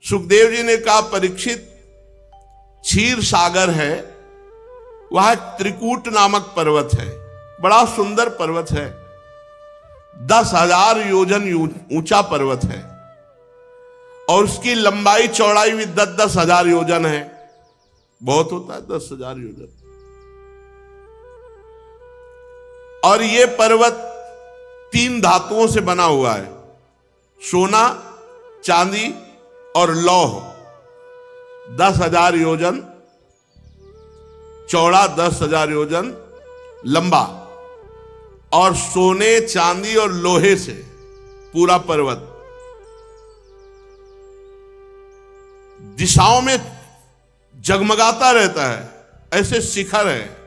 सुखदेव जी ने कहा, परीक्षित, क्षीर सागर है, वह एक त्रिकूट नामक पर्वत है, बड़ा सुंदर पर्वत है, 10,000 योजन ऊंचा पर्वत है और उसकी लंबाई चौड़ाई भी 10,000 योजन है। बहुत होता है 10,000 योजन। और ये पर्वत 3 धातुओं से बना हुआ है, सोना, चांदी और लौह। 10,000 योजन चौड़ा, 10,000 योजन लंबा, और सोने, चांदी और लोहे से पूरा पर्वत। दिशाओं में जगमगाता रहता है, ऐसे शिखर है।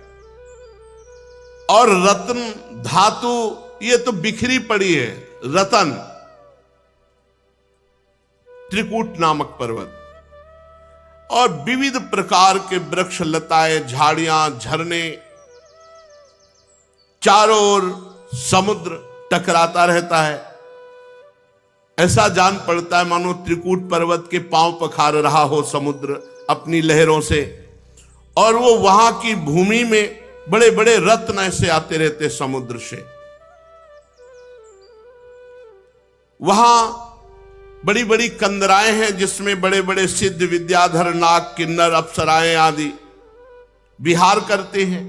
और रत्न धातु ये तो बिखरी पड़ी है, रतन। त्रिकूट नामक पर्वत, और विविध प्रकार के वृक्ष, लताएं, झाड़ियां, झरने, चारों ओर समुद्र टकराता रहता है। ऐसा जान पड़ता है मानो त्रिकूट पर्वत के पांव पखार रहा हो समुद्र अपनी लहरों से, और वो वहां की भूमि में बड़े बड़े रत्न ऐसे आते रहते समुद्र से। वहां बड़ी बड़ी कंदराएं हैं जिसमें बड़े बड़े सिद्ध, विद्याधर, नाग, किन्नर, अप्सराएं आदि विहार करते हैं।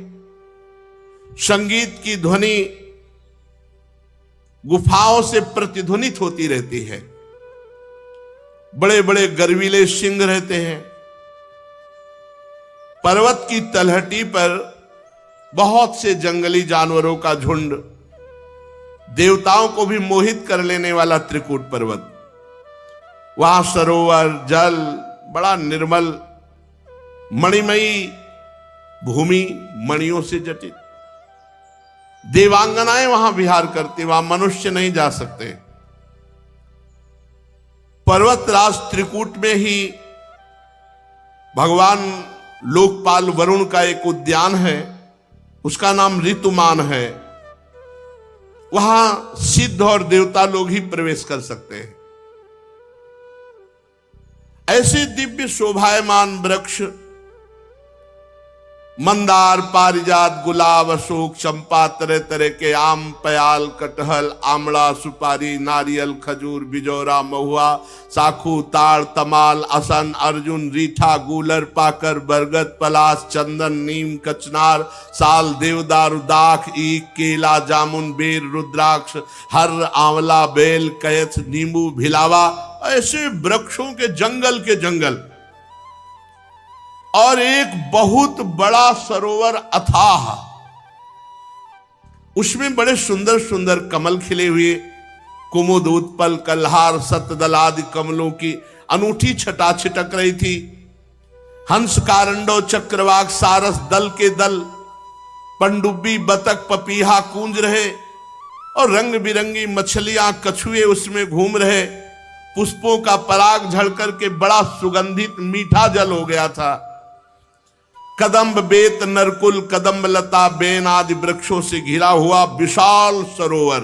संगीत की ध्वनि गुफाओं से प्रतिध्वनित होती रहती है। बड़े बड़े गर्वीले सिंह रहते हैं। पर्वत की तलहटी पर बहुत से जंगली जानवरों का झुंड, देवताओं को भी मोहित कर लेने वाला त्रिकूट पर्वत। वहां सरोवर, जल, बड़ा निर्मल, मणिमयी भूमि, मणियों से जटित। देवांगनाएं वहां विहार करती, वहां मनुष्य नहीं जा सकते। पर्वतराज त्रिकूट में ही भगवान लोकपाल वरुण का एक उद्यान है, उसका नाम ऋतुमान है। वहां सिद्ध और देवता लोग ही प्रवेश कर सकते हैं। ऐसे दिव्य शोभायमान वृक्ष, मंदार, पारिजात, गुलाब, अशोक, चंपा, तरह तरह के आम, पयाल, कटहल, आमला, सुपारी, नारियल, खजूर, बिजौरा, महुआ, साखू, ताड़, तमाल, असन, अर्जुन, रीठा, गूलर, पाकर, बरगद, पलाश, चंदन, नीम, कचनार, साल, देवदार, दाख, ईख, केला, जामुन, बेर, रुद्राक्ष, हर, आंवला, बेल, कयथ, नींबू, भिलावा, ऐसे वृक्षों के जंगल और एक बहुत बड़ा सरोवर अथाह, उसमें बड़े सुंदर सुंदर कमल खिले हुए, कुमुद, उत्पल, कल्हार, सतदल आदि कमलों की अनूठी छटा छिटक रही थी। हंस, कारंडो, चक्रवाक, सारस, दल के दल, पंडुब्बी, बतख, पपीहा कूंज रहे, और रंग बिरंगी मछलियां, कछुए उसमें घूम रहे। पुष्पों का पराग झड़ करके बड़ा सुगंधित मीठा जल हो गया था। कदम्ब, बेत, नरकुल, कदम्ब लता, बेन आदि वृक्षों से घिरा हुआ विशाल सरोवर,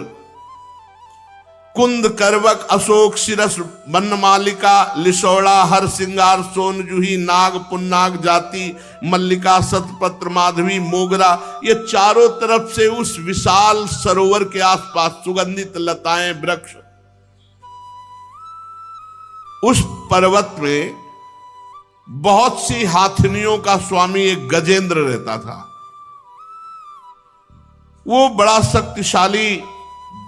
कुंद, करवक, अशोक, शिरस, वनमालिका, लिशोड़ा, हर सिंगार, सोन, जूही, नाग, पुन्नाग जाति, मल्लिका, सतपत्र, माधवी, मोगरा, ये चारों तरफ से उस विशाल सरोवर के आसपास सुगंधित लताएं, वृक्ष। उस पर्वत में बहुत सी हाथिनियों का स्वामी एक गजेंद्र रहता था। वो बड़ा शक्तिशाली,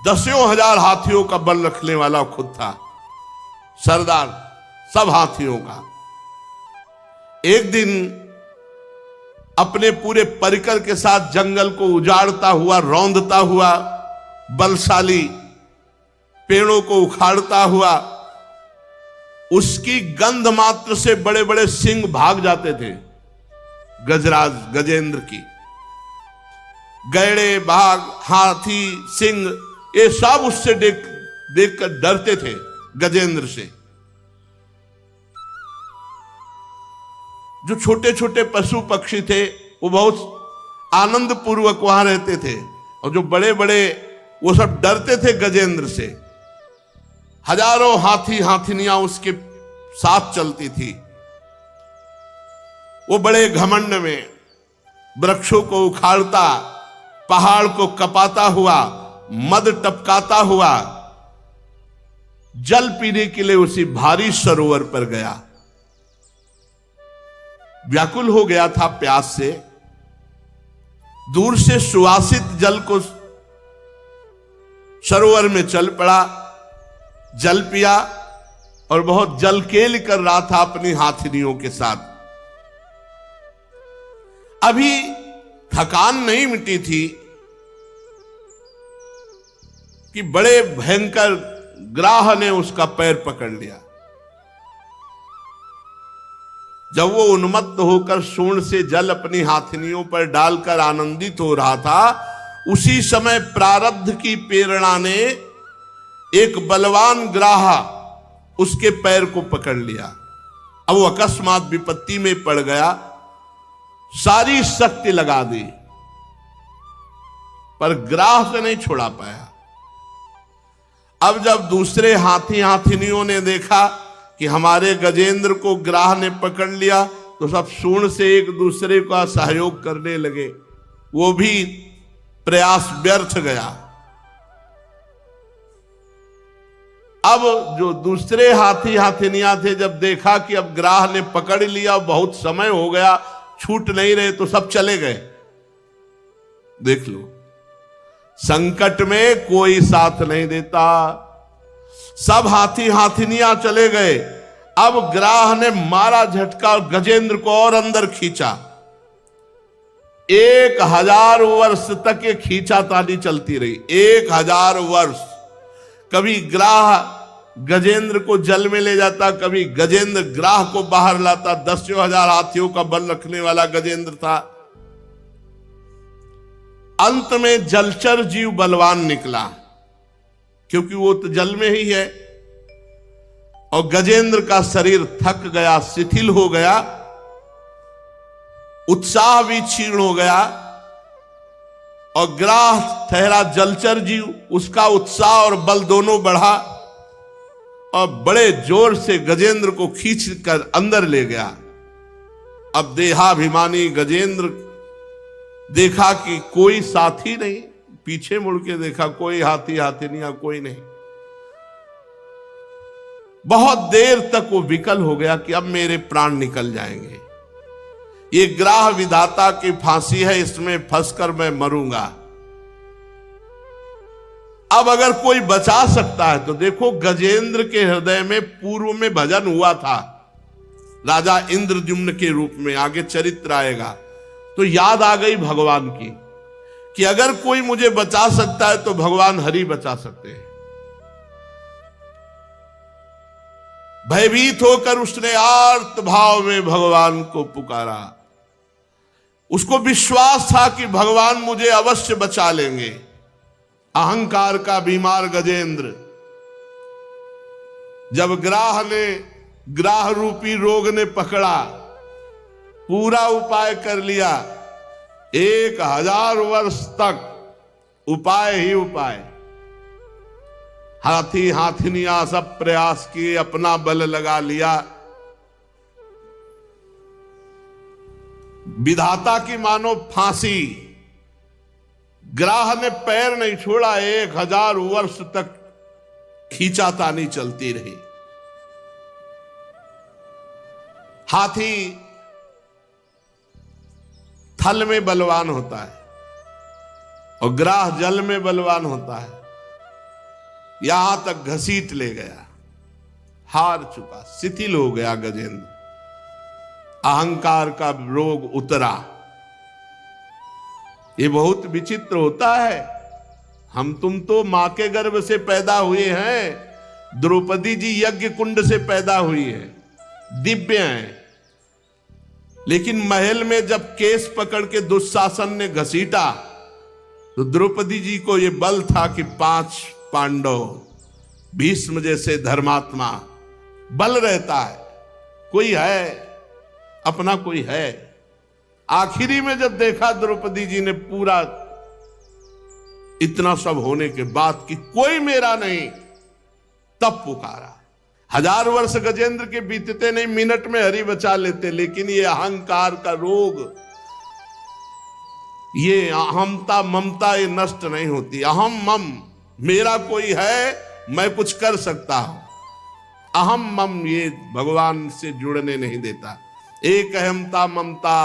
10,000 हाथियों का बल रखने वाला खुद था, सरदार सब हाथियों का। एक दिन अपने पूरे परिकर के साथ जंगल को उजाड़ता हुआ, रौंदता हुआ, बलशाली, पेड़ों को उखाड़ता हुआ, उसकी गंध मात्र से बड़े बड़े सिंह भाग जाते थे। गजराज गजेंद्र की गैड़े, बाघ, हाथी, सिंह, ये सब उससे देखकर डरते थे गजेंद्र से। जो छोटे छोटे पशु पक्षी थे वो बहुत आनंद पूर्वक वहां रहते थे, और जो बड़े बड़े वो सब डरते थे गजेंद्र से। हजारों हाथी हाथिनियां उसके साथ चलती थी। वो बड़े घमंड में वृक्षों को उखाड़ता, पहाड़ को कपाता हुआ, मद टपकाता हुआ जल पीने के लिए उसी भारी सरोवर पर गया। व्याकुल हो गया था प्यास से। दूर से सुवासित जल को सरोवर में चल पड़ा, जल पिया और बहुत जलकेल कर रहा था अपनी हाथिनियों के साथ। अभी थकान नहीं मिटी थी कि बड़े भयंकर ग्राह ने उसका पैर पकड़ लिया। जब वो उन्मत्त होकर सूंड से जल अपनी हाथिनियों पर डालकर आनंदित हो रहा था, उसी समय प्रारब्ध की प्रेरणा ने एक बलवान ग्राह उसके पैर को पकड़ लिया। अब वो अकस्मात विपत्ति में पड़ गया, सारी शक्ति लगा दी पर ग्राह से नहीं छुड़ा पाया। अब जब दूसरे हाथिनियों ने देखा कि हमारे गजेंद्र को ग्राह ने पकड़ लिया, तो सब सूंड से एक दूसरे का सहयोग करने लगे। वो भी प्रयास व्यर्थ गया। अब जो दूसरे हाथिनियां थे, जब देखा कि अब ग्राह ने पकड़ लिया, बहुत समय हो गया, छूट नहीं रहे, तो सब चले गए। देख लो, संकट में कोई साथ नहीं देता। सब हाथिनियां चले गए। अब ग्राह ने मारा झटका और गजेंद्र को और अंदर खींचा। 1000 वर्ष तक ये खींचातानी चलती रही। 1000 वर्ष। कभी ग्राह गजेंद्र को जल में ले जाता, कभी गजेंद्र ग्राह को बाहर लाता। 10,000 हाथियों का बल रखने वाला गजेंद्र था। अंत में जलचर जीव बलवान निकला, क्योंकि वो तो जल में ही है। और गजेंद्र का शरीर थक गया, शिथिल हो गया, उत्साह भी क्षीण हो गया। और ग्राह ठहरा जलचर जीव, उसका उत्साह और बल दोनों बढ़ा और बड़े जोर से गजेंद्र को खींच कर अंदर ले गया। अब देहाभिमानी गजेंद्र देखा कि कोई साथी नहीं, पीछे मुड़ के देखा कोई हाथिनियां कोई नहीं। बहुत देर तक वो विकल हो गया कि अब मेरे प्राण निकल जाएंगे। ये ग्राह विधाता की फांसी है, इसमें फंसकर मैं मरूंगा। अब अगर कोई बचा सकता है तो देखो, गजेंद्र के हृदय में पूर्व में भजन हुआ था राजा इंद्रद्युम्न के रूप में, आगे चरित्र आएगा। तो याद आ गई भगवान की कि अगर कोई मुझे बचा सकता है तो भगवान हरि बचा सकते हैं। भयभीत होकर उसने आर्त भाव में भगवान को पुकारा। उसको विश्वास था कि भगवान मुझे अवश्य बचा लेंगे। अहंकार का बीमार गजेंद्र जब ग्राह रूपी रोग ने पकड़ा, पूरा उपाय कर लिया। 1000 वर्ष तक उपाय ही उपाय। हाथिनियां सब प्रयास किए, अपना बल लगा लिया। विधाता की मानो फांसी, ग्राह ने पैर नहीं छोड़ा। 1000 वर्ष तक खींचातानी चलती रही। हाथी थल में बलवान होता है और ग्राह जल में बलवान होता है। यहां तक घसीट ले गया, हार चुका, शिथिल हो गया गजेंद्र। अहंकार का रोग उतरा। ये बहुत विचित्र होता है। हम तुम तो मां के गर्भ से पैदा हुए हैं, द्रौपदी जी यज्ञ कुंड से पैदा हुई है, दिव्य हैं। लेकिन महल में जब केस पकड़ के दुशासन ने घसीटा तो द्रौपदी जी को यह बल था कि 5 पांडव, भीष्म जैसे धर्मात्मा, बल रहता है, कोई है, अपना कोई है। आखिरी में जब देखा द्रौपदी जी ने पूरा इतना सब होने के बाद कि कोई मेरा नहीं, तब पुकारा। 1000 वर्ष गजेंद्र के बीतते नहीं, मिनट में हरि बचा लेते। लेकिन ये अहंकार का रोग, ये अहमता ममता, ये नष्ट नहीं होती। अहम मम, मेरा कोई है, मैं कुछ कर सकता हूं। अहम मम ये भगवान से जुड़ने नहीं देता। एक अहमता ममता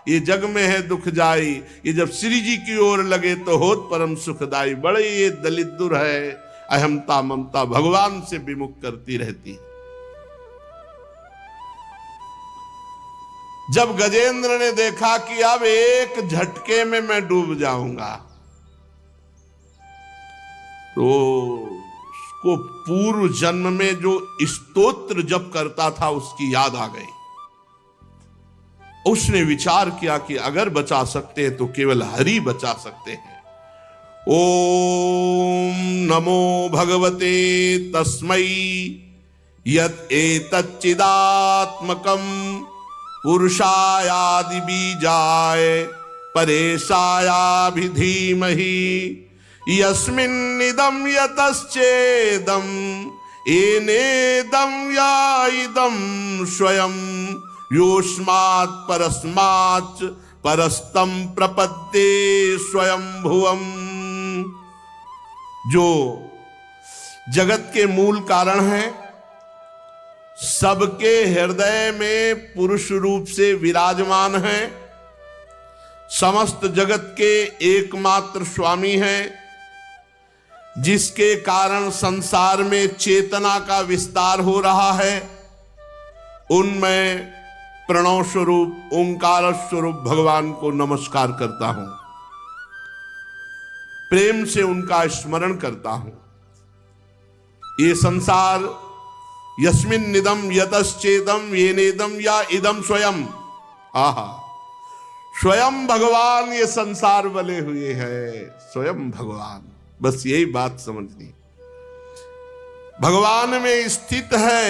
ये जग में है दुख जाई, ये जब श्री जी की ओर लगे तो होत परम सुखदाई। बड़े ये दलिद्र है, अहमता ममता भगवान से विमुख करती रहती है। जब गजेंद्र ने देखा कि अब एक झटके में मैं डूब जाऊंगा, तो उसको पूर्व जन्म में जो स्तोत्र जप करता था उसकी याद आ गई। उसने विचार किया कि अगर बचा सकते हैं तो केवल हरि बचा सकते हैं। ओम नमो भगवते तस्मै यत् एतच्चिदात्मकं पुरुषायादि बीजाय परेशायाभि धीमहि यस्मिन्निदं यतश्चेदं येनेदं या इदं स्वयं योस्मात् परस्माच् परस्तं प्रपद्ये स्वयं भुवम्। जो जगत के मूल कारण हैं, सबके हृदय में पुरुष रूप से विराजमान हैं, समस्त जगत के एकमात्र स्वामी हैं, जिसके कारण संसार में चेतना का विस्तार हो रहा है, उनमें प्रणव स्वरूप ओंकार स्वरूप भगवान को नमस्कार करता हूं, प्रेम से उनका स्मरण करता हूं। ये संसार यस्मिन् निदम यतश्चेदम येनेदम या इदम स्वयं, आहा, स्वयं भगवान ये संसार बने हुए हैं, स्वयं भगवान। बस यही बात समझनी, भगवान में स्थित है,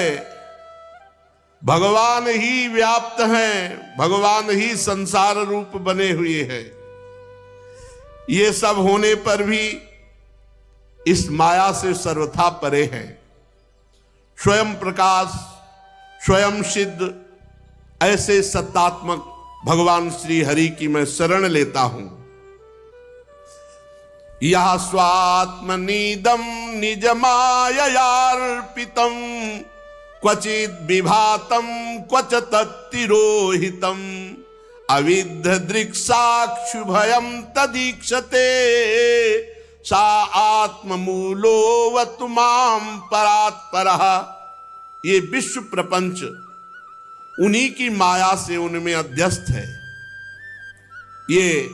भगवान ही व्याप्त हैं, भगवान ही संसार रूप बने हुए हैं। ये सब होने पर भी इस माया से सर्वथा परे हैं। स्वयं प्रकाश, स्वयं सिद्ध, ऐसे सत्तात्मक भगवान श्री हरि की मैं शरण लेता हूं। यह स्वात्मनीदम निज माययार्पितम क्वचिद विभातम क्वच तत्तिरोहितम अविद्ध दृक्साक्षु भयम तदीक्षते सा आत्ममूलो वतुमाम परात्परः। ये विश्व प्रपंच उन्हीं की माया से उनमें अध्यस्त है। ये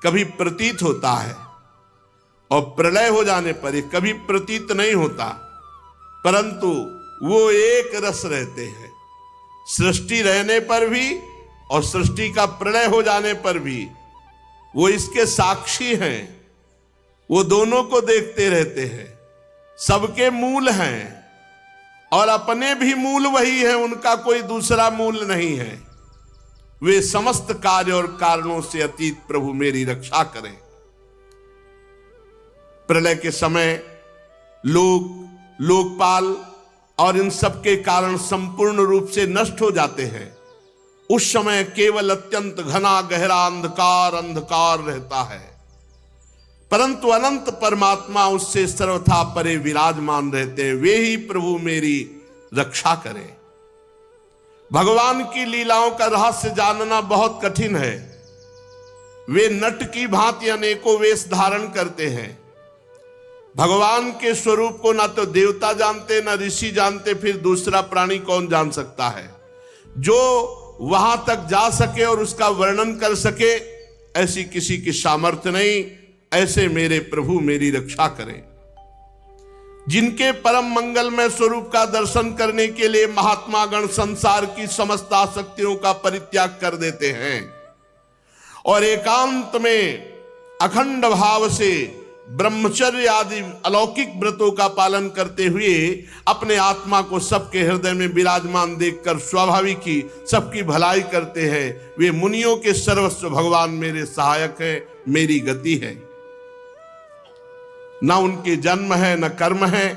कभी प्रतीत होता है और प्रलय हो जाने पर ये कभी प्रतीत नहीं होता, परंतु वो एक रस रहते हैं। सृष्टि रहने पर भी और सृष्टि का प्रलय हो जाने पर भी वो इसके साक्षी हैं, वो दोनों को देखते रहते हैं, सबके मूल हैं और अपने भी मूल वही है, उनका कोई दूसरा मूल नहीं है। वे समस्त कार्य और कारणों से अतीत प्रभु मेरी रक्षा करें। प्रलय के समय लोकपाल और इन सब के कारण संपूर्ण रूप से नष्ट हो जाते हैं। उस समय केवल अत्यंत घना गहरा अंधकार रहता है, परंतु अनंत परमात्मा उससे सर्वथा परे विराजमान रहते हैं। वे ही प्रभु मेरी रक्षा करें। भगवान की लीलाओं का रहस्य जानना बहुत कठिन है। वे नट की भांति अनेकों वेश धारण करते हैं। भगवान के स्वरूप को ना तो देवता जानते, ना ऋषि जानते, फिर दूसरा प्राणी कौन जान सकता है। जो वहां तक जा सके और उसका वर्णन कर सके, ऐसी किसी की सामर्थ्य नहीं। ऐसे मेरे प्रभु मेरी रक्षा करें। जिनके परम मंगलमय स्वरूप का दर्शन करने के लिए महात्मा गण संसार की समस्त आसक्तियों का परित्याग कर देते हैं और एकांत में अखंड भाव से ब्रह्मचर्य आदि अलौकिक व्रतों का पालन करते हुए अपने आत्मा को सबके हृदय में विराजमान देखकर स्वाभाविक ही सबकी भलाई करते हैं, वे मुनियों के सर्वस्व भगवान मेरे सहायक हैं, मेरी गति है। न उनके जन्म है न कर्म है,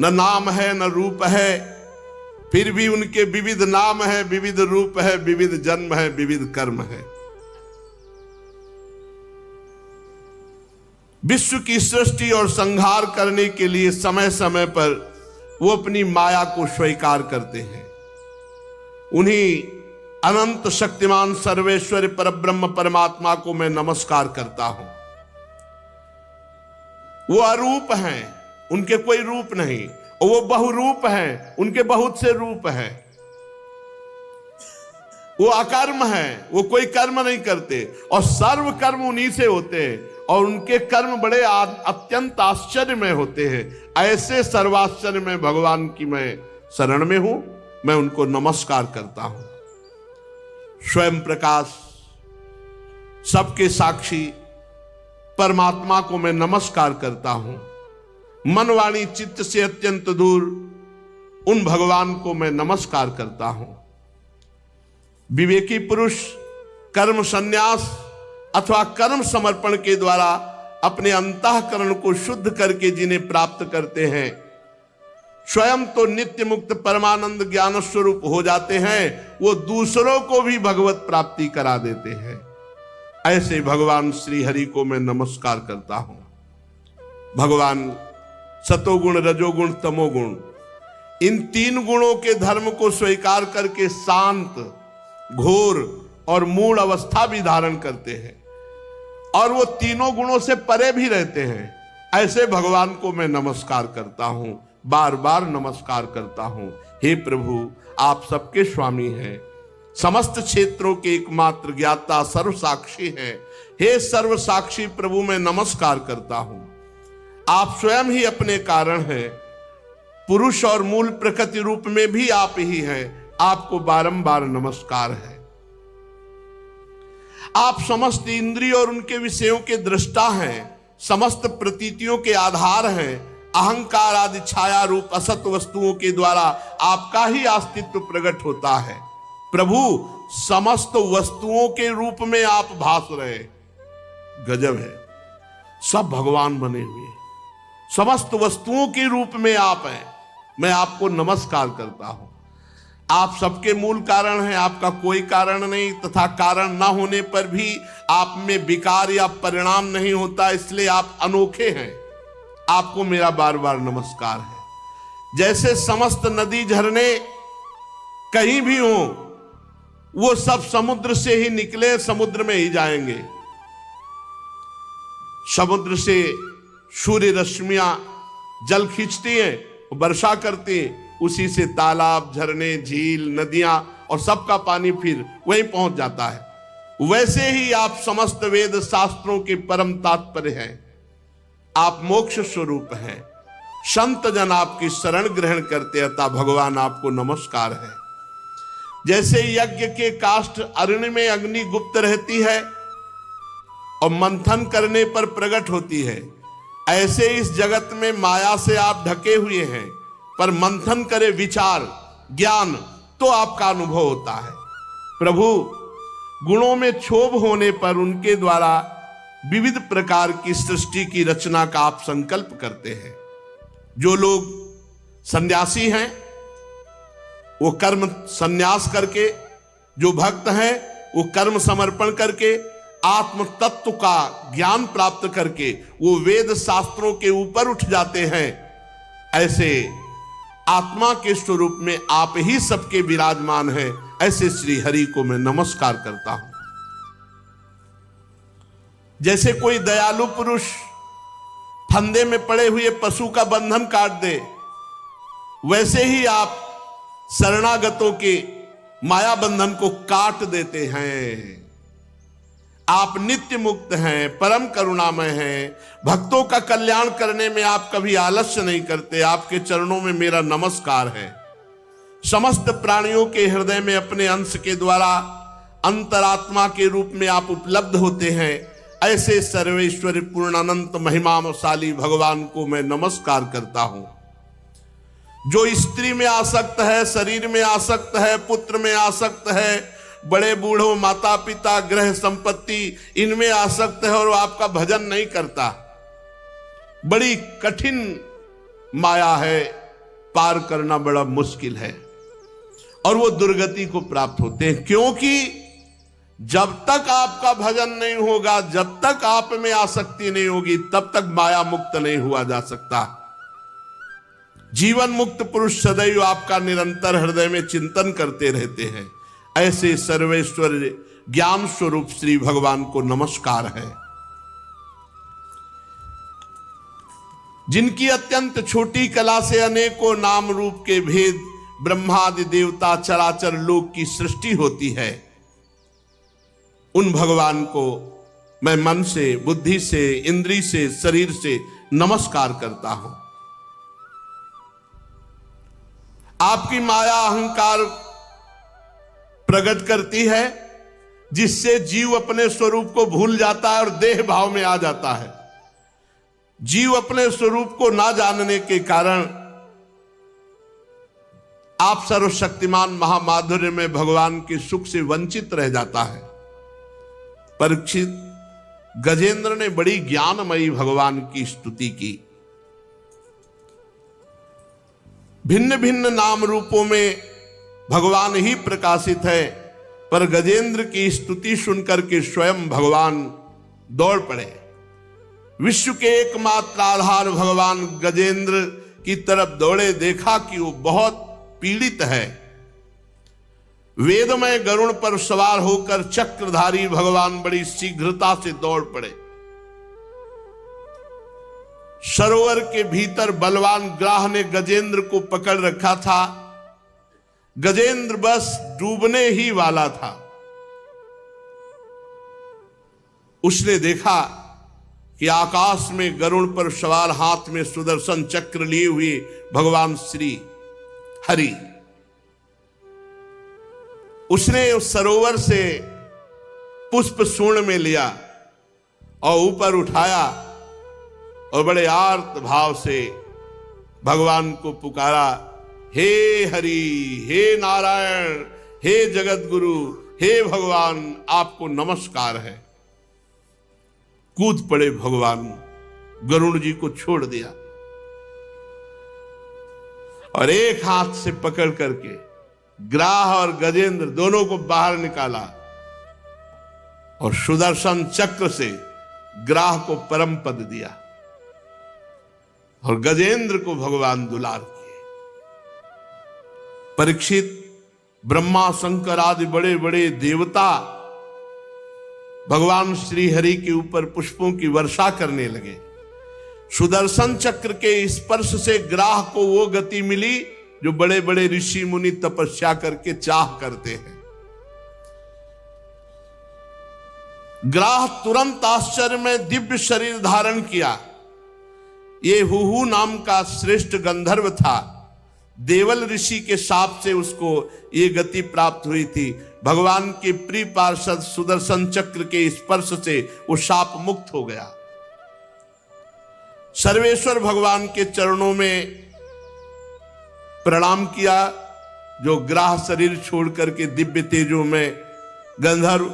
न नाम है न रूप है, फिर भी उनके विविध नाम है, विविध रूप है, विविध जन्म है, विविध कर्म है। विश्व की सृष्टि और संहार करने के लिए समय समय पर वो अपनी माया को स्वीकार करते हैं। उन्हीं अनंत शक्तिमान सर्वेश्वर परब्रह्म परमात्मा को मैं नमस्कार करता हूं। वो अरूप हैं, उनके कोई रूप नहीं, और वो बहुरूप हैं, उनके बहुत से रूप हैं। वो अकर्म हैं, वो कोई कर्म नहीं करते, और सर्व कर्म उन्हीं से होते हैं, और उनके कर्म बड़े अत्यंत आश्चर्य में होते हैं। ऐसे सर्वाश्चर्य में भगवान की मैं शरण में हूं, मैं उनको नमस्कार करता हूं। स्वयं प्रकाश, सबके साक्षी परमात्मा को मैं नमस्कार करता हूं। मन वाणी चित्त से अत्यंत दूर उन भगवान को मैं नमस्कार करता हूं। विवेकी पुरुष कर्म संन्यास अथवा कर्म समर्पण के द्वारा अपने अंतःकरण को शुद्ध करके जिन्हें प्राप्त करते हैं, स्वयं तो नित्य मुक्त परमानंद ज्ञान स्वरूप हो जाते हैं, वो दूसरों को भी भगवत प्राप्ति करा देते हैं। ऐसे भगवान श्री हरि को मैं नमस्कार करता हूं। भगवान सतोगुण रजोगुण तमोगुण, इन तीन गुणों के धर्म को स्वीकार करके शांत घोर और मूढ़ अवस्था भी धारण करते हैं, और वो तीनों गुणों से परे भी रहते हैं। ऐसे भगवान को मैं नमस्कार करता हूं, बार बार नमस्कार करता हूं। हे प्रभु, आप सबके स्वामी हैं, समस्त क्षेत्रों के एकमात्र ज्ञाता, सर्व साक्षी हैं। हे सर्व साक्षी प्रभु, मैं नमस्कार करता हूं। आप स्वयं ही अपने कारण हैं, पुरुष और मूल प्रकृति रूप में भी आप ही हैं। आपको बारंबार नमस्कार है। आप समस्त इंद्रियों और उनके विषयों के दृष्टा हैं, समस्त प्रतीतियों के आधार हैं। अहंकार आदि छाया रूप असत वस्तुओं के द्वारा आपका ही अस्तित्व प्रकट होता है। प्रभु, समस्त वस्तुओं के रूप में आप भास रहे। गजब है, सब भगवान बने हुए, समस्त वस्तुओं के रूप में आप हैं। मैं आपको नमस्कार करता हूं। आप सबके मूल कारण हैं, आपका कोई कारण नहीं, तथा कारण न होने पर भी आप में विकार या परिणाम नहीं होता, इसलिए आप अनोखे हैं। आपको मेरा बार बार नमस्कार है। जैसे समस्त नदी झरने कहीं भी हो, वो सब समुद्र से ही निकले, समुद्र में ही जाएंगे। समुद्र से सूर्य रश्मियां जल खींचती हैं, वर्षा करती हैं, उसी से तालाब, झरने, झील, नदियां और सबका पानी फिर वहीं पहुंच जाता है। वैसे ही आप समस्त वेद शास्त्रों के परम तात्पर्य हैं। आप मोक्ष स्वरूप हैं। संत जन आपकी शरण ग्रहण करते, अतः भगवान आपको नमस्कार है। जैसे यज्ञ के काष्ठ अरण्य में अग्नि गुप्त रहती है और मंथन करने पर प्रकट होती है, ऐसे इस जगत में माया से आप ढके हुए हैं, पर मंथन करे विचार ज्ञान तो आपका अनुभव होता है। प्रभु, गुणों में क्षोभ होने पर उनके द्वारा विविध प्रकार की सृष्टि की रचना का आप संकल्प करते हैं। जो लोग सन्यासी हैं वो कर्म संन्यास करके, जो भक्त हैं वो कर्म समर्पण करके, आत्म तत्व का ज्ञान प्राप्त करके वो वेद शास्त्रों के ऊपर उठ जाते हैं। ऐसे आत्मा के स्वरूप में आप ही सबके विराजमान हैं। ऐसे श्री हरि को मैं नमस्कार करता हूं। जैसे कोई दयालु पुरुष फंदे में पड़े हुए पशु का बंधन काट दे, वैसे ही आप शरणागतों के माया बंधन को काट देते हैं। आप नित्य मुक्त हैं, परम करुणामय हैं। भक्तों का कल्याण करने में आप कभी आलस्य नहीं करते। आपके चरणों में मेरा नमस्कार है। समस्त प्राणियों के हृदय में अपने अंश के द्वारा अंतरात्मा के रूप में आप उपलब्ध होते हैं। ऐसे सर्वेश्वर पूर्णानंत महिमाशाली भगवान को मैं नमस्कार करता हूं। जो स्त्री में आसक्त है, शरीर में आसक्त है, पुत्र में आसक्त है, बड़े बूढ़ों, माता पिता, ग्रह संपत्ति, इनमें आसक्त है और आपका भजन नहीं करता, बड़ी कठिन माया है, पार करना बड़ा मुश्किल है और वो दुर्गति को प्राप्त होते हैं। क्योंकि जब तक आपका भजन नहीं होगा, जब तक आप में आसक्ति नहीं होगी, तब तक माया मुक्त नहीं हुआ जा सकता। जीवन मुक्त पुरुष सदैव आपका निरंतर हृदय में चिंतन करते रहते हैं। ऐसे सर्वेश्वर ज्ञान स्वरूप श्री भगवान को नमस्कार है, जिनकी अत्यंत छोटी कला से अनेकों नाम रूप के भेद ब्रह्मादि देवता चराचर लोक की सृष्टि होती है। उन भगवान को मैं मन से, बुद्धि से, इंद्री से, शरीर से नमस्कार करता हूं। आपकी माया अहंकार प्रकट करती है, जिससे जीव अपने स्वरूप को भूल जाता है और देह भाव में आ जाता है। जीव अपने स्वरूप को ना जानने के कारण आप सर्वशक्तिमान महामाधुर्य में भगवान के सुख से वंचित रह जाता है। परीक्षित, गजेंद्र ने बड़ी ज्ञानमयी भगवान की स्तुति की। भिन्न भिन्न नाम रूपों में भगवान ही प्रकाशित है, पर गजेंद्र की स्तुति सुनकर के स्वयं भगवान दौड़ पड़े। विश्व के एकमात्र आधार भगवान गजेंद्र की तरफ दौड़े, देखा कि वो बहुत पीड़ित है। वेदमय गरुड़ पर सवार होकर चक्रधारी भगवान बड़ी शीघ्रता से दौड़ पड़े। सरोवर के भीतर बलवान ग्राह ने गजेंद्र को पकड़ रखा था। गजेंद्र बस डूबने ही वाला था। उसने देखा कि आकाश में गरुड़ पर सवार, हाथ में सुदर्शन चक्र लिए हुए भगवान श्री हरि। उसने उस सरोवर से पुष्प सूर्ण में लिया और ऊपर उठाया और बड़े आर्त भाव से भगवान को पुकारा, हे हरि, हे नारायण, हे जगत गुरु, हे भगवान, आपको नमस्कार है। कूद पड़े भगवान, गरुड़ जी को छोड़ दिया और एक हाथ से पकड़ करके ग्राह और गजेंद्र दोनों को बाहर निकाला और सुदर्शन चक्र से ग्राह को परम पद दिया और गजेंद्र को भगवान दुलार किए। परीक्षित, ब्रह्मा शंकर आदि बड़े बड़े देवता भगवान श्री हरि के ऊपर पुष्पों की वर्षा करने लगे। सुदर्शन चक्र के स्पर्श से ग्राह को वो गति मिली जो बड़े बड़े ऋषि मुनि तपस्या करके चाह करते हैं। ग्राह तुरंत आश्चर्य में दिव्य शरीर धारण किया। ये हुहू नाम का श्रेष्ठ गंधर्व था। देवल ऋषि के शाप से उसको ये गति प्राप्त हुई थी। भगवान के प्रिय पार्षद सुदर्शन चक्र के स्पर्श से वो शाप मुक्त हो गया। सर्वेश्वर भगवान के चरणों में प्रणाम किया, जो ग्राह शरीर छोड़ करके दिव्य तेजों में गंधर्व।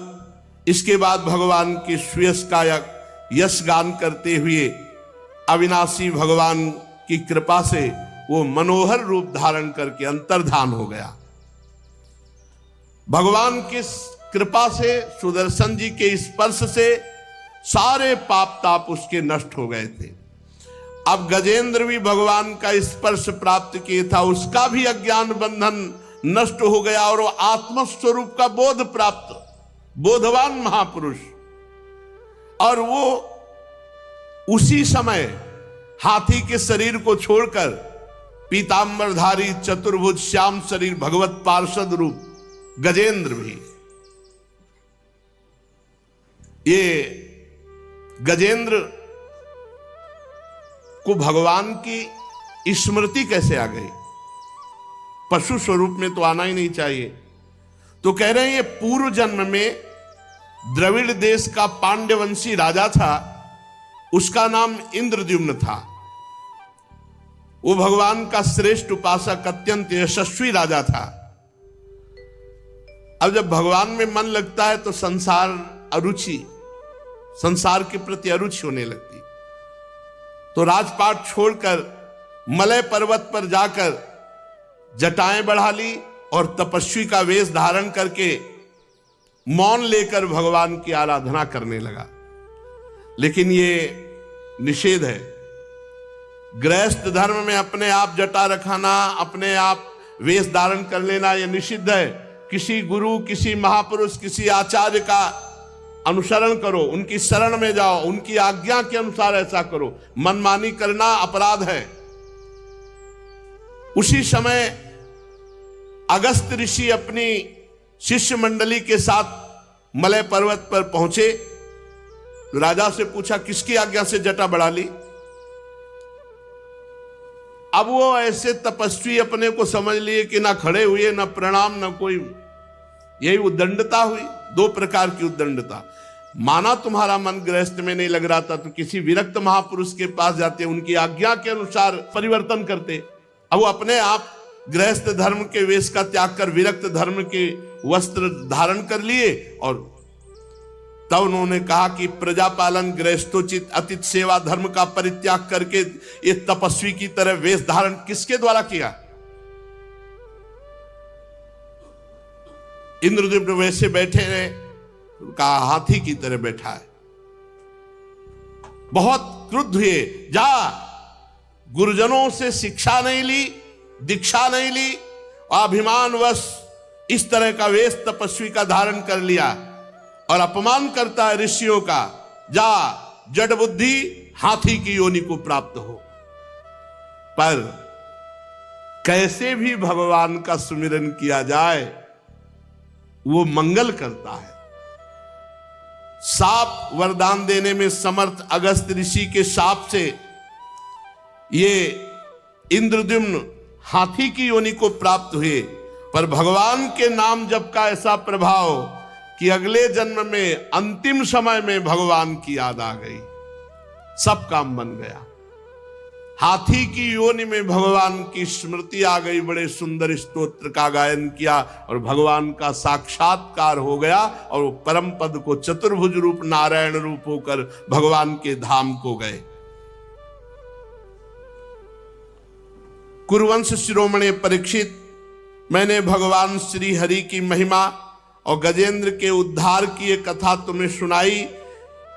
इसके बाद भगवान के सुयश का यश गान करते हुए अविनाशी भगवान की कृपा से वो मनोहर रूप धारण करके अंतर्धान हो गया। भगवान की कृपा से, सुदर्शन जी के स्पर्श से सारे पाप ताप उसके नष्ट हो गए थे। अब गजेंद्र भी भगवान का स्पर्श प्राप्त किया था, उसका भी अज्ञान बंधन नष्ट हो गया और वो आत्मस्वरूप का बोध प्राप्त, बोधवान महापुरुष। और वो उसी समय हाथी के शरीर को छोड़कर पीतांबरधारी चतुर्भुज श्याम शरीर भगवत पार्षद रूप गजेंद्र भी। ये गजेंद्र को भगवान की स्मृति कैसे आ गई? पशु स्वरूप में तो आना ही नहीं चाहिए। तो कह रहे हैं ये पूर्व जन्म में द्रविड़ देश का पांड्यवंशी राजा था, उसका नाम इंद्रद्युम्न था। वो भगवान का श्रेष्ठ उपासक, अत्यंत यशस्वी राजा था। अब जब भगवान में मन लगता है तो संसार के प्रति अरुचि होने लगती। तो राजपाट छोड़कर मलय पर्वत पर जाकर जटाएं बढ़ा ली और तपस्वी का वेश धारण करके मौन लेकर भगवान की आराधना करने लगा। लेकिन ये निषेध है। गृहस्थ धर्म में अपने आप जटा रखाना, अपने आप वेश धारण कर लेना, यह निषिद्ध है। किसी गुरु, किसी महापुरुष, किसी आचार्य का अनुसरण करो, उनकी शरण में जाओ, उनकी आज्ञा के अनुसार ऐसा करो। मनमानी करना अपराध है। उसी समय अगस्त्य ऋषि अपनी शिष्य मंडली के साथ मलय पर्वत पर पहुंचे। राजा से पूछा, किसकी आज्ञा से जटा बढ़ा ली? अब वो ऐसे तपस्वी अपने को समझ लिए कि ना खड़े हुए, ना प्रणाम, ना कोई। यही उद्दंडता हुई। दो प्रकार की उद्दंडता। माना तुम्हारा मन गृहस्थ में नहीं लग रहा था तो किसी विरक्त महापुरुष के पास जाते, उनकी आज्ञा के अनुसार परिवर्तन करते। अब वो अपने आप गृहस्थ धर्म के वेश का त्याग कर विरक्त धर्म के वस्त्र धारण कर लिए। और तब उन्होंने कहा कि प्रजापालन, गृहस्थोचित, अतिथि सेवा धर्म का परित्याग करके ये तपस्वी की तरह वेश धारण किसके द्वारा किया? इंद्रदेव वैसे बैठे रहे, कहा हाथी की तरह बैठा है। बहुत क्रुद्ध हुए। जा, गुरुजनों से शिक्षा नहीं ली, दीक्षा नहीं ली, अभिमानवश इस तरह का वेश तपस्वी का धारण कर लिया और अपमान करता है ऋषियों का। जा, जड़ बुद्धि, हाथी की योनि को प्राप्त हो। पर कैसे भी भगवान का सुमिरन किया जाए वो मंगल करता है। साप वरदान देने में समर्थ अगस्त्य ऋषि के साप से ये इंद्रद्युम्न हाथी की योनि को प्राप्त हुए। पर भगवान के नाम जप का ऐसा प्रभाव कि अगले जन्म में अंतिम समय में भगवान की याद आ गई, सब काम बन गया। हाथी की योनि में भगवान की स्मृति आ गई, बड़े सुंदर स्तोत्र का गायन किया और भगवान का साक्षात्कार हो गया और वो परम पद को चतुर्भुज रूप नारायण रूप होकर भगवान के धाम को गए। कुरुवंश शिरोमणि परीक्षित, मैंने भगवान श्री हरि की महिमा और गजेंद्र के उद्धार की एक कथा तुम्हें सुनाई।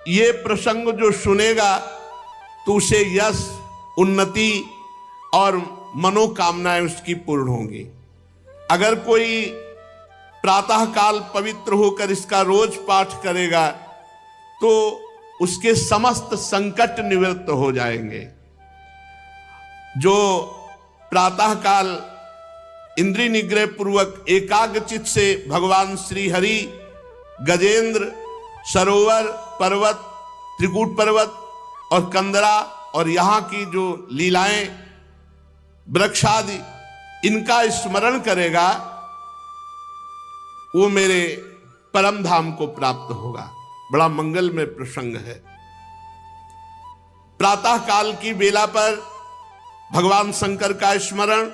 ये प्रसंग जो सुनेगा तो उसे यश, उन्नति और मनोकामनाएं उसकी पूर्ण होंगी। अगर कोई प्रातः काल पवित्र होकर इसका रोज पाठ करेगा तो उसके समस्त संकट निवृत्त हो जाएंगे। जो प्रातः काल इंद्रिय निग्रह पूर्वक एकाग्रचित से भगवान श्री हरि, गजेंद्र, सरोवर, पर्वत, त्रिकूट पर्वत और कंदरा और यहाँ की जो लीलाएं, वृक्षादि, इनका स्मरण करेगा वो मेरे परम धाम को प्राप्त होगा। बड़ा मंगलमय प्रसंग है। प्रातः काल की बेला पर भगवान शंकर का स्मरण,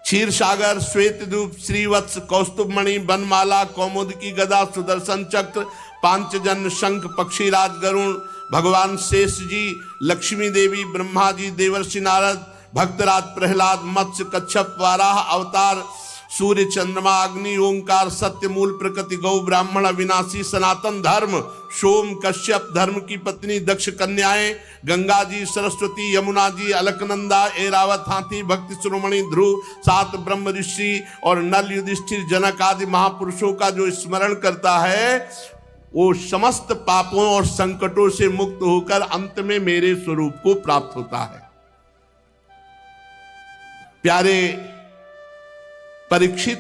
क्षीर सागर, श्वेत दूप, श्रीवत्स, कौस्तुभमणि, बनमाला, कौमुदकी गदा, सुदर्शन चक्र, पांचजन्य, शंख, पक्षीराज, गरुण, भगवान शेष जी, लक्ष्मी देवी, ब्रह्मा जी, देवर्षि नारद, भक्तराज प्रहलाद, मत्स्य, कच्छप, वाराह अवतार, सूर्य, चंद्रमा, अग्नि, ओंकार, सत्य, मूल, प्रकृति, गौ, ब्राह्मण, अविनाशी, सनातन धर्म, सोम, कश्यप, धर्म की पत्नी, दक्ष कन्याएं, गंगा जी, सरस्वती, यमुना जी, अलकनंदा, एरावत हाथी, भक्ति शिरोमणि, ध्रुव, 7 ब्रह्म ऋषि और नल, युधिष्ठिर, जनक आदि महापुरुषों का जो स्मरण करता है वो समस्त पापों और संकटों से मुक्त होकर अंत में मेरे स्वरूप को प्राप्त होता है। प्यारे परीक्षित,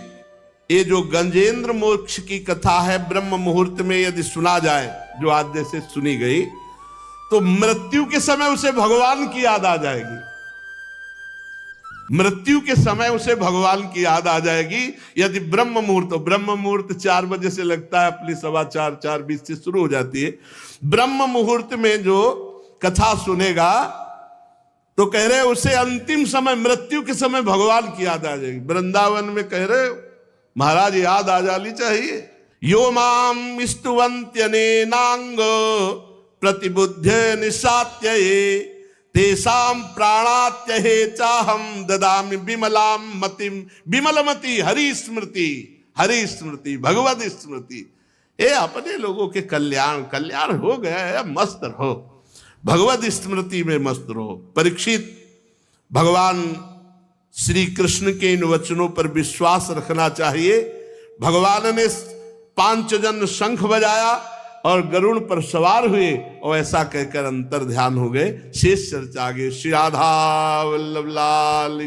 ये जो गजेंद्र मोक्ष की कथा है ब्रह्म मुहूर्त में यदि सुना जाए, जो आज जैसे सुनी गई, तो मृत्यु के समय उसे भगवान की याद आ जाएगी। मृत्यु के समय उसे भगवान की याद आ जाएगी। यदि ब्रह्म मुहूर्त 4 बजे से लगता है, अपनी 4:15, 4:20 से शुरू हो जाती है। ब्रह्म मुहूर्त में जो कथा सुनेगा तो कह रहे उसे अंतिम समय, मृत्यु के समय भगवान की याद आ जाएगी। वृंदावन में कह रहे महाराज याद आ जानी चाहिए। यो माम स्तुवन्त्यनेनांग प्रतिबुद्ध निशात्ये तेसाम प्राणात्यहे चाहम ददामि विमलाम मतिम, विमलमति हरि स्मृति, हरि स्मृति भगवत स्मृति। ये अपने लोगों के कल्याण, कल्याण हो गया, मस्त रहो, भगवत स्मृति में मस्त रहो। परीक्षित, भगवान श्री कृष्ण के इन वचनों पर विश्वास रखना चाहिए। भगवान ने 5 जन शंख बजाया और गरुड़ पर सवार हुए और ऐसा कहकर अंतर ध्यान हो गए। शेष चर्चा आगे। श्री राधा वल्लभ लाल।